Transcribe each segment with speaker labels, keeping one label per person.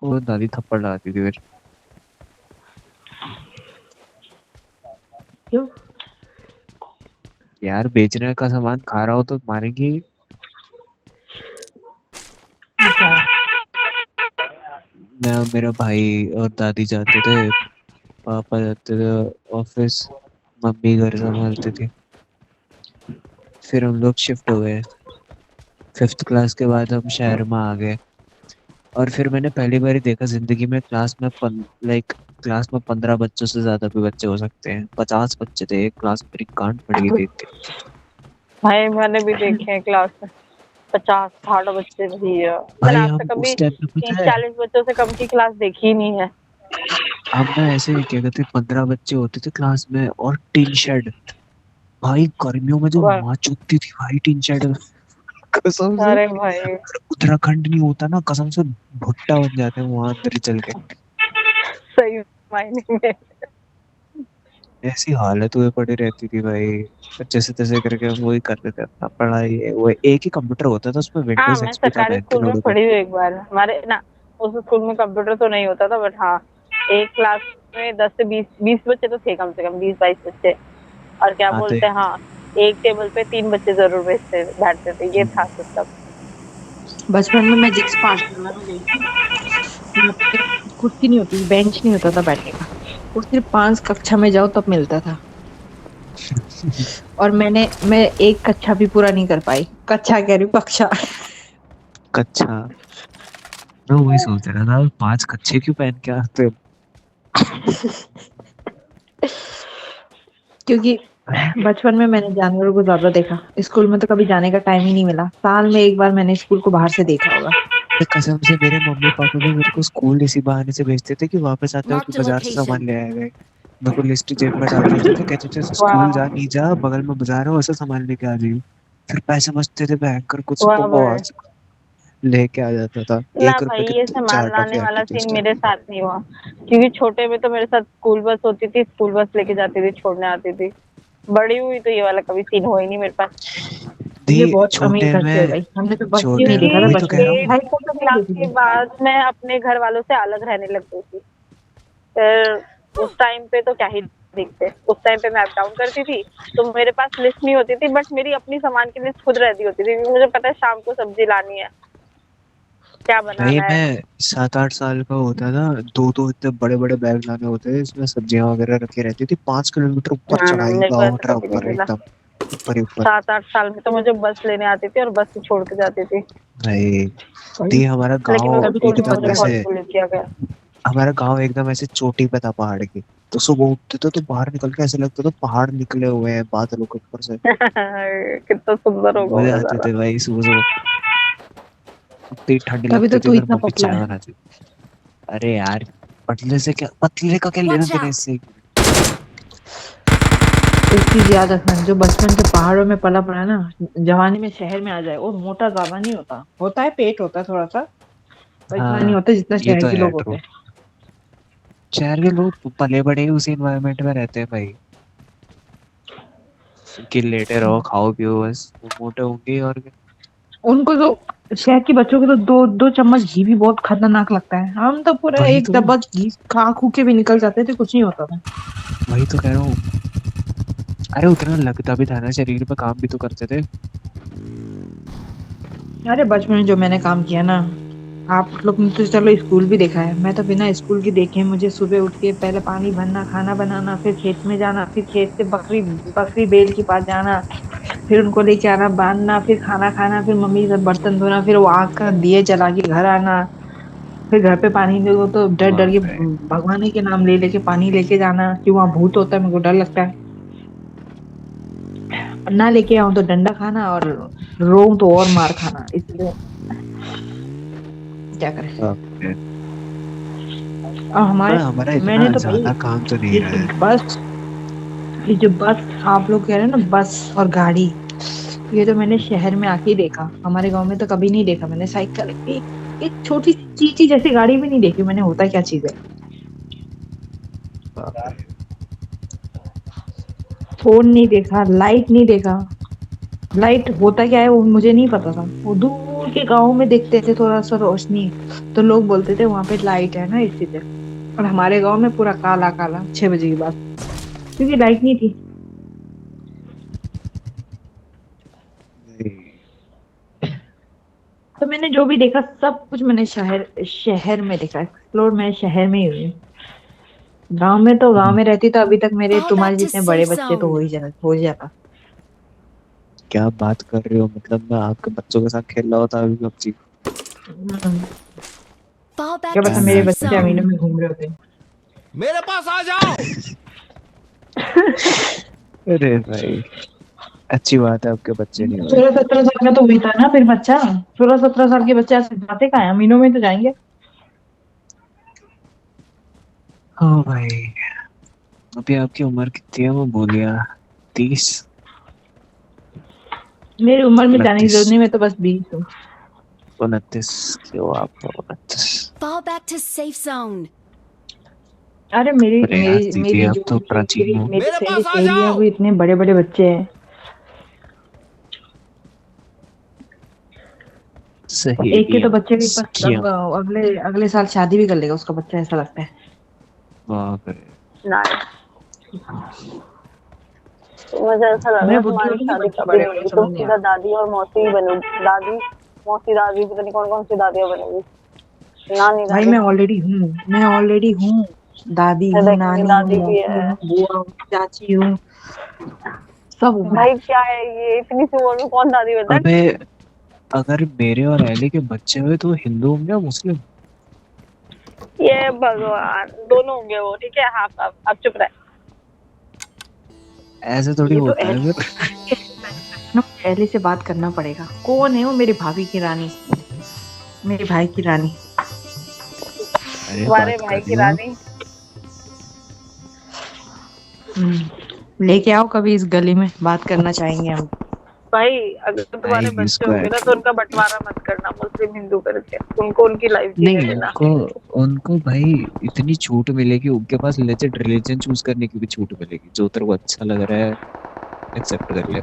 Speaker 1: वो दादी थप्पड़ लगाती थी फिर।
Speaker 2: क्यों?
Speaker 1: यार बेचने का सामान खा रहा हो तो मारेंगी।
Speaker 2: अच्छा।
Speaker 1: मैं और मेरा भाई और दादी जाते थे, पापा जाते थे ऑफिस, मम्मी घर संभालती थी। फिर हम लोग शिफ्ट हो गए, 5th क्लास के बाद हम शहर में आ गए। और फिर मैंने पहली बार ही देखा जिंदगी में, लाइक क्लास में 15 बच्चों से ज्यादा भी बच्चे हो सकते हैं। 50 बच्चे थे एक क्लास में, मेरी कान फट गई देख के।
Speaker 3: भाई मैंने भी देखे हैं क्लास में 50-60 बच्चे भी है। मैंने
Speaker 1: भाई
Speaker 3: आज
Speaker 1: हम
Speaker 3: तक कभी
Speaker 1: उस टाइम पे पता है,
Speaker 3: 30-40 बच्चों से कम की क्लास देखी ही नहीं है।
Speaker 1: हम ना ऐसे क्या कहते, 15 बच्चे होते थे क्लास में और टीन शेड। भाई गर्मियों में जो
Speaker 3: वाह,
Speaker 1: हवा चुभती थी भाई टीन शेड में, कसम से।
Speaker 3: अरे भाई
Speaker 1: उत्तराखंड नहीं होता ना, कसम से भुट्टा बन जाते हैं वहां अंदर ही चल के।
Speaker 3: सही मायने में।
Speaker 1: ऐसी हालत हुए पड़ी रहती थी भाई। पर जैसे तैसे करके हम वही करते थे अपना पढ़ाई। वो एक ही कंप्यूटर होता था, उसमें
Speaker 3: हाँ,
Speaker 1: विंडोज
Speaker 3: मैं
Speaker 1: एक्सपी था
Speaker 3: सरकारी
Speaker 1: 19
Speaker 3: स्कूल में
Speaker 1: नोड पे।
Speaker 3: पढ़ी हुई एक बार। हमारे ना उस स्कूल में कंप्यूटर तो नहीं होता था, बट हाँ, एक क्लास में 10 से 20 बच्चे तो थे, कम से कम 20-22 बच्चे। और क्या
Speaker 1: हाँ तो
Speaker 3: बोलते हैं, हाँ, एक टेबल पे 3 बच्चे जरूर बैठते थे, ये था सिस्टम।
Speaker 2: बचपन में मैं जिस पाठशाला में गई थी, वहाँ पे कुर्सी नहीं होती थी, बेंच नहीं होता था बैठने का। वो सिर्फ 5 कक्षा में जाओ तब मिलता था। और मैं एक कक्षा भी पूरा नहीं कर पाई। कक्षा कह रही हूँ, कक्षा।
Speaker 1: कच्छा। मैं वही सोच रहा था, 5 कच्छे क्यों पहन के आते हो?
Speaker 2: क्योंकि बचपन में मैंने जानवरों को ज्यादा देखा, स्कूल में तो कभी जाने का टाइम ही नहीं मिला। साल में एक बार मैंने स्कूल को बाहर से देखा होगा।
Speaker 1: कसम से मेरे मम्मी पापा भी मेरे को स्कूल इसी बहाने से भेजते थे कि वापस आते हो कि
Speaker 4: Marked a
Speaker 1: बाजार से
Speaker 4: location.
Speaker 1: सामान ले आएगा। मेरे को लिस्ट जेब में डाल देते थे, कहते थे स्कूल जा
Speaker 3: वाह,
Speaker 1: नहीं जा, बगल में बाजार है वैसे सामान लेके आ जाइयो। फिर पैसे बचते थे भयंकर कुछ,
Speaker 3: वाह
Speaker 1: तो
Speaker 3: भाई।
Speaker 1: बस लेके आ जाता था।
Speaker 3: ना
Speaker 1: 1 रुपए
Speaker 3: भाई,
Speaker 1: के
Speaker 3: ये
Speaker 1: चार
Speaker 3: सामान
Speaker 1: टॉफी
Speaker 3: लाने
Speaker 1: आती
Speaker 3: वाला
Speaker 1: थी उस
Speaker 3: सीन
Speaker 1: टाइम
Speaker 3: मेरे
Speaker 1: पे।
Speaker 3: साथ नहीं हुआ, क्योंकि छोटे में तो मेरे साथ स्कूल बस होती थी, स्कूल बस लेके जाती थी, छोड़ने आती थी। बड़ी हुई तो ये वाला कभी सीन हो ही नहीं मेरे पास।
Speaker 1: दी
Speaker 2: ये बहुत अमीर
Speaker 1: छोटे
Speaker 2: घर से है
Speaker 1: में,
Speaker 2: भाई, हमने तो बस भी नहीं
Speaker 1: छोटे
Speaker 2: देखा था
Speaker 3: क्योंकि
Speaker 1: वही तो कह
Speaker 2: बचपन
Speaker 1: रहा
Speaker 2: में।
Speaker 1: हूँ।
Speaker 2: 2.5 साल तक नहीं
Speaker 3: 8th क्लास
Speaker 2: देखी
Speaker 3: के
Speaker 2: थी।
Speaker 3: बाद मैं अपने घर वालों से अलग रहने लग गई थी। फिर उस टाइम पे तो क्या ही दिखते, उस टाइम पे मैं अप डाउन करती थी, तो मेरे पास लिस्ट नहीं होती थी, बट मेरी अपनी सामान की लिस्ट खुद रहती होती थी, क्योंकि मुझे पता है शाम को सब्जी लानी है, क्या
Speaker 1: भाई
Speaker 3: बनाना है।
Speaker 1: मैं 7-8 साल का होता था, दो दो इतने बड़े बड़े बैग लाने होते थे, इसमें सब्जियां वगैरह रखी रहती थी। 5 किलोमीटर ऊपर
Speaker 3: ना ना,
Speaker 1: चढ़ाई,
Speaker 3: मेरे को
Speaker 1: गाँव
Speaker 3: ऐसा
Speaker 1: रहा
Speaker 3: कभी नहीं
Speaker 1: ऊपर
Speaker 3: मिला।
Speaker 1: एकदम, ऊपर ही ऊपर।
Speaker 3: 7-8 साल में तो मुझे बस लेने आती थी और बस से छोड़ के जाती थी।
Speaker 1: भाई
Speaker 2: भाई
Speaker 1: दी हमारा
Speaker 3: लेकिन
Speaker 1: गांव
Speaker 3: उस
Speaker 2: तभी तो
Speaker 3: स्कूल में
Speaker 2: इतना
Speaker 3: मुझे
Speaker 1: एकदम
Speaker 2: प्यार
Speaker 3: बहुत
Speaker 1: ऐसे,
Speaker 3: बुली किया गया।
Speaker 1: हमारा गांव एकदम ऐसे चोटी पे था पहाड़ की। तो सुबह उठते थे तो बाहर निकल के ऐसे लगता था पहाड़ निकले हुए हैं बादलों के ऊपर से।
Speaker 3: कितना सुंदर होगा वो
Speaker 1: मजे आते
Speaker 3: नजारा।
Speaker 1: थे भाई सुबह सुबह। इतनी ठंड
Speaker 2: तभी तो
Speaker 1: लगती थी,
Speaker 2: तू
Speaker 1: फिर
Speaker 2: इतना
Speaker 1: मम्मी
Speaker 2: पतला
Speaker 1: चाय
Speaker 2: है।
Speaker 1: बनाती थी। अरे यार, पतले से क्या, पतले का क्या लेना
Speaker 4: Watch
Speaker 1: देना
Speaker 4: out!
Speaker 1: इससे।
Speaker 2: एक चीज याद रखना, जो बचपन से पहाड़ों में पला पड़ा है ना, जवानी में शहर में आ जाए और मोटा ज्यादा नहीं होता। होता है, पेट होता है थोड़ा सा, पर इतना नहीं
Speaker 1: हाँ
Speaker 2: होता जितना
Speaker 1: ये
Speaker 2: शहर
Speaker 1: तो
Speaker 2: के
Speaker 1: है
Speaker 2: लोग होते
Speaker 1: ट्रू।
Speaker 2: हैं।
Speaker 1: शहर के लोग पले बड़े ही उसी एनवायरनमेंट में रहते हैं भाई, कि लेटे रहो खाओ पियो बस, वो मोटे होंगे और क्या।
Speaker 2: उनको तो, शहर के बच्चों को तो दो दो चम्मच घी भी बहुत खतरनाक लगता है। हम तो पूरा
Speaker 1: वही
Speaker 2: एक
Speaker 1: तो,
Speaker 2: डब्बा घी खा खू के भी निकल जाते थे, कुछ नहीं होता था।
Speaker 1: वही तो कह रहा हूँ। अरे उतना लगता भी था ना, शरीर पे काम भी तो करते थे।
Speaker 2: अरे बचपन में जो मैंने काम किया ना, आप लोग ने तो चलो स्कूल भी देखा है, मैं तो बिना स्कूल के देखे, मुझे सुबह उठ के पहले पानी भरना, खाना बनाना, फिर खेत में जाना, फिर खेत से बकरी बकरी बैल के पास जाना, फिर उनको लेके आना, बांधना, फिर खाना खाना, फिर मम्मी से बर्तन धोना, फिर वो आग का दिए जला के घर आना, फिर घर पे पानी दे दो तो डर डर के
Speaker 1: बाप रे।
Speaker 2: भगवान के नाम ले लेके पानी लेके जाना, कि वहां भूत होता है, मेरे को डर लगता है। ना लेके आऊं तो डंडा खाना, और रोऊं तो और मार खाना, इसलिए क्या करें।
Speaker 1: बाप रे।
Speaker 2: और हमारे,
Speaker 1: पर हमारा
Speaker 2: मैंने
Speaker 1: इतना
Speaker 2: तो भाई,
Speaker 1: ज्यादा काम तो नहीं
Speaker 2: ये
Speaker 1: रहा
Speaker 2: जो
Speaker 1: है।
Speaker 2: बस ये जो बस आप लोग कह रहे हैं ना, बस और गाड़ी, ये तो मैंने शहर में आके ही देखा। हमारे गांव में तो कभी नहीं देखा मैंने। साइकिल, एक छोटी सी चीची जैसी गाड़ी भी नहीं देखी मैंने। होता क्या चीज है।
Speaker 1: बाप रे।
Speaker 2: फोन नहीं देखा, लाइट नहीं देखा। लाइट होता क्या है वो मुझे नहीं पता था। वो दूर के गांव में देखते थे थोड़ा सा रोशनी, तो लोग बोलते थे वहां पे लाइट है ना इसलिए। और हमारे गांव में पूरा काला काला 6 बजे के बाद, क्योंकि लाइट नहीं थी। तो मैंने जो भी देखा सब कुछ मैंने शहर शहर में देखा, एक्सप्लोर मैं शहर में ही हुई। गांव में तो गांव में रहती तो अभी तक मेरे
Speaker 4: Fall
Speaker 2: तुम्हारे
Speaker 4: back to
Speaker 2: जितने बड़े
Speaker 4: safe
Speaker 2: बच्चे तो
Speaker 4: zone.
Speaker 2: हो ही जाता।
Speaker 1: क्या बात कर रहे हो? मतलब मैं आपके बच्चों के साथ खेल रहा होता अभी पबजी।
Speaker 2: हम्म,
Speaker 4: Fall back
Speaker 2: क्या
Speaker 4: to
Speaker 2: पता
Speaker 1: क्या
Speaker 2: मेरे
Speaker 4: safe
Speaker 2: बच्चे अमीनों
Speaker 4: zone.
Speaker 2: में घूम रहे होते।
Speaker 5: मेरे पास आ जाओ।
Speaker 1: अरे भाई, अच्छी बात है आपके बच्चे नहीं हुए।
Speaker 2: 16-17 साल का तो हुई था ना फिर बच्चा। 16-17 साल के बच्चे ऐसे जाते कहाँ हैं? अमीनों में तो जाएंगे।
Speaker 1: हाँ भाई, अभी आपकी उम्र कितनी है मैं भूल गया। 30?
Speaker 2: मेरी उम्र में जाने की
Speaker 1: 29?
Speaker 2: जरूरत नहीं, मैं तो बस 20 हूँ।
Speaker 1: 29 क्यों? आप 29?
Speaker 4: Fall back to safe zone.
Speaker 2: अरे मेरी
Speaker 1: अरे यार
Speaker 2: मेरी
Speaker 1: दीदी,
Speaker 2: मेरी
Speaker 1: आप
Speaker 2: जो
Speaker 1: तो
Speaker 2: जो
Speaker 1: प्राचीन
Speaker 2: मेरी
Speaker 1: हो।
Speaker 2: मेरी
Speaker 5: मेरे
Speaker 2: सहेली
Speaker 5: पास आ
Speaker 2: सहेली है
Speaker 5: जाओ।
Speaker 2: वो इतने बड़े बड़े बच्चे हैं। एक के तो
Speaker 1: सहेलियां,
Speaker 2: बच्चे के पास
Speaker 1: सखियां।
Speaker 2: अगले अगले साल शादी भी कर लेगा उसका बच्चा, ऐसा लगता है।
Speaker 1: बाप रे।
Speaker 3: नहीं, तो मुझे ऐसा लग रहा
Speaker 2: मैं
Speaker 3: है
Speaker 2: बुढ़ी
Speaker 3: तुम्हारी
Speaker 2: होगी
Speaker 3: शादी
Speaker 2: बच्चे
Speaker 3: कभी
Speaker 2: बड़े
Speaker 3: नहीं
Speaker 2: होंगे,
Speaker 3: होगी, तुम
Speaker 2: समझ नहीं आ
Speaker 3: सीधा दादी और मौसी ही बनोगी। दादी, मौसी, दादी, पता नहीं कौन कौन सी दादियां बनेगी। नानी
Speaker 2: भाई
Speaker 3: दादी
Speaker 2: मैं ऑलरेडी हूँ। दादी
Speaker 3: है,
Speaker 2: हूँ,
Speaker 3: देखेंगे
Speaker 2: नानी हूँ,
Speaker 3: दादी भी
Speaker 2: मौसी
Speaker 3: है।
Speaker 2: हूँ, बुआ हूँ, चाची हूँ, सब हूँ मैं।
Speaker 3: भाई क्या है ये, इतनी सी उम्र में कौन दादी बनता है?
Speaker 1: अबे, अगर मेरे और एली के बच्चे हुए तो हिंदू होंगे या मुस्लिम?
Speaker 3: ये भगवान, दोनों होंगे वो, ठीक है, हाफ हाफ। अब चुप रहे।
Speaker 1: ऐसे थोड़ी
Speaker 2: ये तो
Speaker 1: होता है फिर।
Speaker 2: एली से बात करना पड़ेगा। कौन है वो? मेरी भाभी की रानी, मेरे भाई की रानी।
Speaker 1: अरे
Speaker 3: तुम्हारे
Speaker 1: बात
Speaker 3: भाई
Speaker 1: कर
Speaker 3: की
Speaker 1: लो आप।
Speaker 3: रानी।
Speaker 2: लेके आओ कभी इस गली में, बात करना चाहेंगे हम।
Speaker 3: भाई अगर तुम्हारे
Speaker 1: आएगी
Speaker 3: बच्चे
Speaker 1: उसको
Speaker 3: होंगे ना तो उनका बंटवारा मत करना मुस्लिम हिंदू करके, उनको उनकी लाइफ जीने
Speaker 1: नहीं,
Speaker 3: देना।
Speaker 1: उनको उनको भाई इतनी छूट मिलेगी, उनके पास लेजिट रिलीजन चूज करने की भी छूट मिलेगी। जो तेरे को अच्छा लग रहा है एक्सेप्ट कर ले।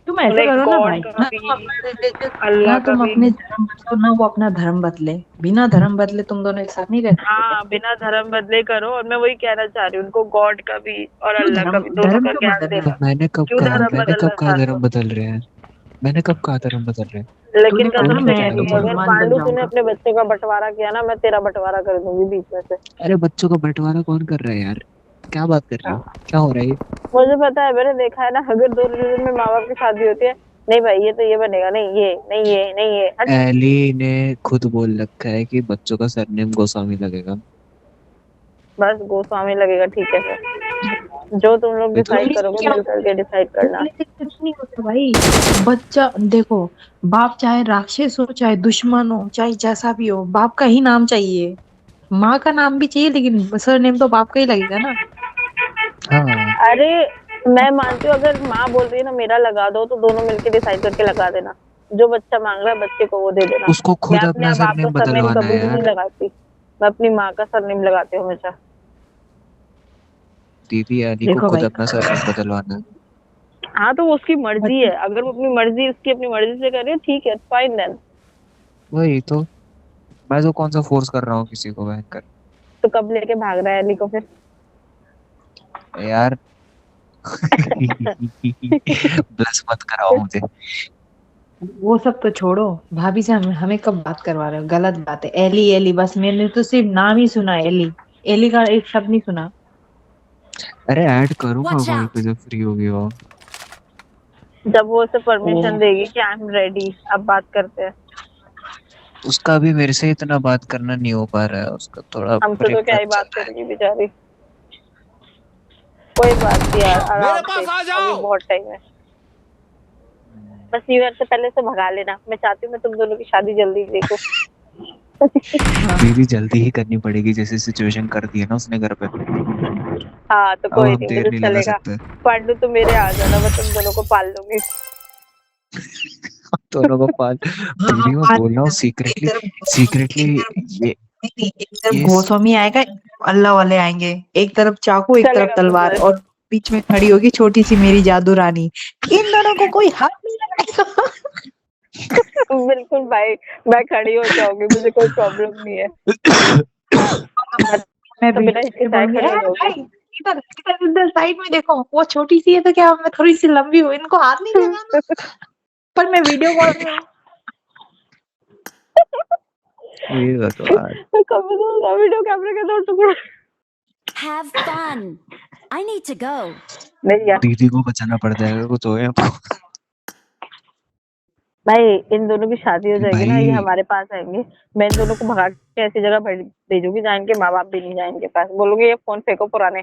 Speaker 2: तुम ऐसे
Speaker 3: उन्हें
Speaker 2: करो ना
Speaker 3: गॉड
Speaker 2: भाई,
Speaker 3: का
Speaker 2: ना
Speaker 3: भी,
Speaker 2: तुम अपना रिलीजन,
Speaker 3: अल्लाह
Speaker 2: ना
Speaker 3: का
Speaker 2: तुम
Speaker 3: भी।
Speaker 2: अपने धर्म बदलो ना वो अपना धर्म बदले। बिना धर्म बदले तुम दोनों एक साथ नहीं रह सकते क्या?
Speaker 3: हाँ, बिना धर्म बदले करो। और मैं वही कहना चाह रही हूँ, उनको गॉड का भी और
Speaker 2: क्यों
Speaker 3: अल्लाह का
Speaker 2: धर्म
Speaker 3: भी, दोनों
Speaker 2: धर्म
Speaker 3: का
Speaker 2: क्यों
Speaker 3: ज्ञान
Speaker 2: बदलना
Speaker 1: तो
Speaker 3: देना।
Speaker 2: है?
Speaker 3: क्यों धर्म
Speaker 1: मैंने कब
Speaker 3: बदलना
Speaker 1: कहा
Speaker 3: चाहते
Speaker 1: धर्म
Speaker 3: हो?
Speaker 1: बदल रहे हैं? मैंने कब कहा धर्म बदल रहे हैं?
Speaker 3: लेकिन
Speaker 2: तूने कहा ना
Speaker 1: कौन
Speaker 3: कसम से
Speaker 2: मैं
Speaker 1: कहता है
Speaker 3: कहती
Speaker 1: धर्म
Speaker 3: हूँ,
Speaker 1: बदल
Speaker 3: अगर
Speaker 1: रहे हैं?
Speaker 2: मुसलमान बन
Speaker 3: पांडु तूने
Speaker 2: जाऊंगा।
Speaker 3: अपने बच्चे का बंटवारा किया ना, मैं तेरा बंटवारा कर दूंगी बीच में से।
Speaker 1: अरे बच्चों का बंटवारा कौन कर रहा है यार? क्या बात कर रहे हो?
Speaker 3: हाँ,
Speaker 1: क्या हो रहा है ये?
Speaker 3: मुझे पता है, मैंने देखा है ना, अगर दो रिलीजन में माँ बाप की शादी होती है, नहीं भाई ये तो ये बनेगा, नहीं ये, नहीं ये, नहीं ये, हट।
Speaker 1: एली ने खुद बोल रखा है कि बच्चों का सरनेम गोस्वामी लगेगा।
Speaker 3: बस गोस्वामी लगेगा, ठीक है फिर। जो तुम लोग
Speaker 1: वही तो।
Speaker 3: डिसाइड
Speaker 2: बोलने से
Speaker 3: करोगे
Speaker 2: क्या
Speaker 3: मिल
Speaker 2: होता
Speaker 3: करके
Speaker 2: है?
Speaker 3: डिसाइड करना।
Speaker 2: बोलने से कुछ नहीं होता भाई। बच्चा देखो, बाप चाहे राक्षस हो, चाहे दुश्मन हो, चाहे जैसा भी हो, बाप का ही नाम चाहिए। माँ का नाम भी चाहिए लेकिन सरनेम तो बाप का ही लगेगा ना।
Speaker 1: हाँ,
Speaker 3: अरे मैं मानती हूँ, अगर माँ बोल रही है ना मेरा लगा दो, तो दोनों मिलके डिसाइड करके लगा देना। जो बच्चा मांग रहा है बच्चे को वो दे देना।
Speaker 1: उसको
Speaker 3: मैं
Speaker 1: खुद
Speaker 3: अपने
Speaker 1: अपना
Speaker 3: बाप का
Speaker 1: सरनेम
Speaker 3: सरनेम
Speaker 1: बदलवाना है
Speaker 3: कभी भी नहीं
Speaker 1: यार।
Speaker 3: लगाती। मैं अपनी माँ का सरनेम लगाती हूँ हमेशा।
Speaker 1: दीदी, एली को
Speaker 2: देखो
Speaker 1: खुद
Speaker 2: भाई,
Speaker 1: अपना सरनेम बदलवाना है।
Speaker 3: हाँ तो वो उसकी मर्जी
Speaker 2: बच्चे
Speaker 3: है, अगर वो अपनी मर्जी, उसकी अपनी मर्जी से कर रही है, ठीक है, फाइन देन।
Speaker 1: वही तो। मैं तो कौन सा फोर्स कर रहा हूँ किसी को भयंकर।
Speaker 3: तो कब लेके भाग रहा है एली को फिर?
Speaker 1: यार ब्लस मत कराओ मुझे।
Speaker 2: वो सब तो छोड़ो। भाभी से हमें कब बात करवा रहे हो? गलत बात है। एली एली बस मैंने तो सिर्फ नाम ही सुना है, एली। एली का एक शब्द नहीं सुना।
Speaker 1: अरे ऐड करूंगा
Speaker 4: Watch
Speaker 1: कॉल पे
Speaker 4: out.
Speaker 1: जब फ्री होगी वो।
Speaker 3: जब वो उसे
Speaker 2: ओ,
Speaker 3: परमिशन देगी कि आई एम रेडी, अब बात करते हैं।
Speaker 1: उसका भी मेरे से इतना बात करना नहीं हो पा रहा है, उसका थोड़ा
Speaker 3: हमसे तो क्या
Speaker 1: ब्रेकअप
Speaker 3: ही
Speaker 1: चल
Speaker 3: बात
Speaker 1: रहा है।
Speaker 3: करेगी बेचारी। कोई बात नहीं यार,
Speaker 5: मेरे
Speaker 3: आराम से,
Speaker 5: पास आ
Speaker 3: अभी
Speaker 5: जाओ।
Speaker 3: बहुत टाइम है। बस न्यू ईयर से पहले से भगा लेना। मैं चाहती हूँ मैं तुम दोनों की शादी जल्दी देखो।
Speaker 2: हाँ।
Speaker 1: दीदी जल्दी ही करनी पड़ेगी, जैसे सिचुएशन कर दी है ना उसने घर पे।
Speaker 3: हाँ तो
Speaker 1: अब
Speaker 3: कोई
Speaker 1: हम
Speaker 3: नहीं,
Speaker 1: देर
Speaker 3: मुझे
Speaker 1: नहीं लगा
Speaker 3: चलेगा।
Speaker 1: सकते।
Speaker 3: पांडु तुम मेरे आ जाना, मैं तुम दोनों को पाल लूंगी।
Speaker 1: दोनों को पाल।
Speaker 2: हाँ हाँ,
Speaker 1: दीदी मैं
Speaker 2: पाल
Speaker 1: बोल रहा हूँ
Speaker 2: लेना। एक
Speaker 1: सीक्रेटली।
Speaker 2: तरफ
Speaker 1: सीक्रेटली
Speaker 2: एक तरफ
Speaker 1: ये
Speaker 2: नहीं, नहीं, एक तरफ
Speaker 1: ये
Speaker 2: गोस्वामी आएगा, अल्लाह वाले आएंगे। एक तरफ चाकू, एक तरफ
Speaker 3: चलेगा
Speaker 2: तलवार,
Speaker 3: मुझे।
Speaker 2: और बीच में खड़ी होगी छोटी सी मेरी जादू रानी। इन दोनों को कोई हाथ नहीं लगाएगा।
Speaker 3: बिल्कुल भाई, मैं खड़ी हो जाऊंगी, मुझे कोई प्रॉब्लम नहीं है।
Speaker 2: मैं
Speaker 3: तो बिना
Speaker 2: वीडियो करके
Speaker 3: हिचकिचाए
Speaker 2: बोलूंगी,
Speaker 3: खड़ी हो
Speaker 2: "ए
Speaker 3: जाऊंगी।
Speaker 2: भाई, इधर इधर इधर साइड में देखो, वो छोटी सी है तो क्या मैं थोड़ी सी लंबी हूँ, इनको हाथ नहीं लगाना।" पर मैं वीडियो कॉल में हूँ।
Speaker 1: ये भगवान।
Speaker 3: कभी तो वीडियो कैमरे के दो टुकड़े।
Speaker 4: Have fun. I need to go.
Speaker 3: नहीं यार
Speaker 1: दीदी को बचाना पड़ जाएगा कुछ हो गया तो।
Speaker 3: भाई, इन दोनों की शादी हो जाएगी ना, ये
Speaker 1: भाई
Speaker 3: हमारे पास आएंगे। मैं इन दोनों को भगा के ऐसी जगह भेजूंगी जहाँ इनके माँ बाप भी नहीं जाए इनके पास, बोलूंगी ये फोन फेंको पुराने।